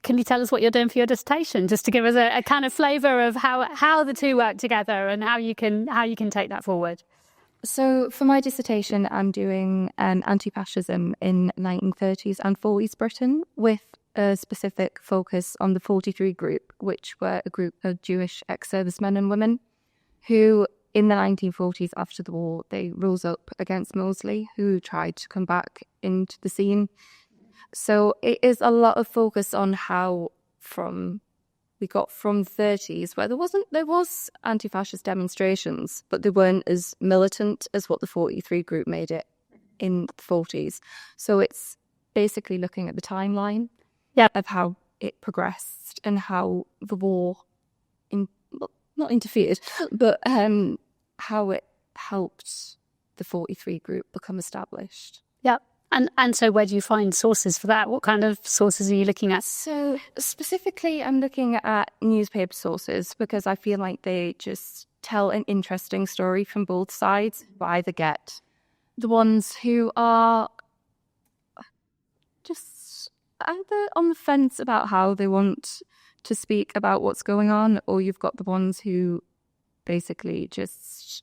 can you tell us what you're doing for your dissertation, just to give us a kind of flavour of how the two work together and how you can take that forward? So for my dissertation, I'm doing anti-fascism in 1930s and 40s Britain, with a specific focus on the 43 group, which were a group of Jewish ex-servicemen and women who, in the 1940s, after the war, they rose up against Mosley, who tried to come back into the scene. So it is a lot of focus on how we got from 30s, where there was anti-fascist demonstrations, but they weren't as militant as what the 43 group made it in the 40s. So it's basically looking at the timeline of how it progressed and how the war not interfered, but how it helped the 43 group become established. Yeah. And so where do you find sources for that? What kind of sources are you looking at? So specifically, I'm looking at newspaper sources because I feel like they just tell an interesting story from both sides. You either get the ones who are just either on the fence about how they want to speak about what's going on, or you've got the ones who basically just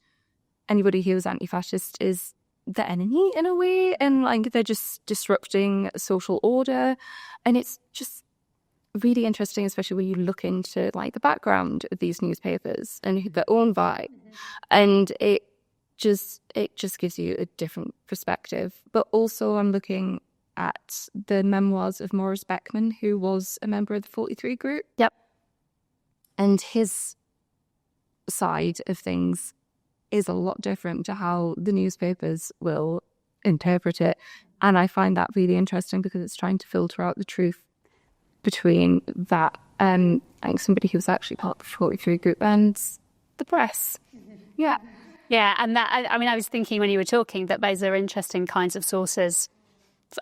anybody who is anti-fascist is the enemy in a way, and like they're just disrupting social order. And it's just really interesting, especially when you look into like the background of these newspapers and their own vibe, and it just gives you a different perspective. But also I'm looking at the memoirs of Maurice Beckman, who was a member of the 43 group. Yep. And his side of things is a lot different to how the newspapers will interpret it. And I find that really interesting because it's trying to filter out the truth between that, like somebody who was actually part of the 43 group and the press. Yeah. Yeah, and that, I mean, I was thinking when you were talking that those are interesting kinds of sources,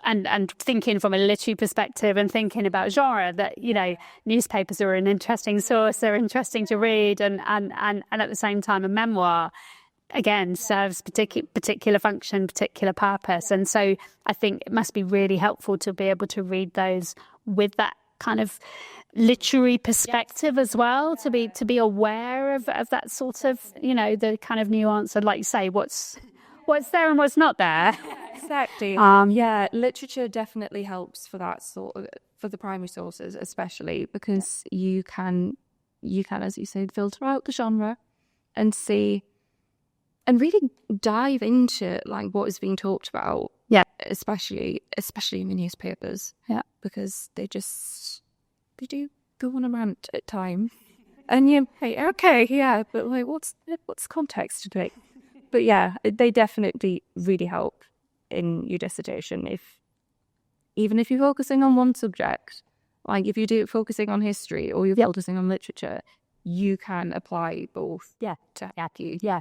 and thinking from a literary perspective and thinking about genre, that, you know, newspapers are an interesting source, they're interesting to read, and at the same time a memoir, again, serves particular function, particular purpose. And so I think it must be really helpful to be able to read those with that kind of literary perspective as well, to be aware of that sort of, you know, the kind of nuance and, like you say, what's there and what's not there. Exactly. Yeah, literature definitely helps for that sort of, for the primary sources especially, because you can, as you say, filter out the genre and see and really dive into like what is being talked about. Yeah. Especially in the newspapers. Yeah. Because they do go on a rant at times. And you're like, okay, yeah, but like what's context to it? But yeah, they definitely really help in your dissertation. Even if you're focusing on one subject, like if you do it focusing on history or you're focusing on literature, you can apply both to help you. Yeah.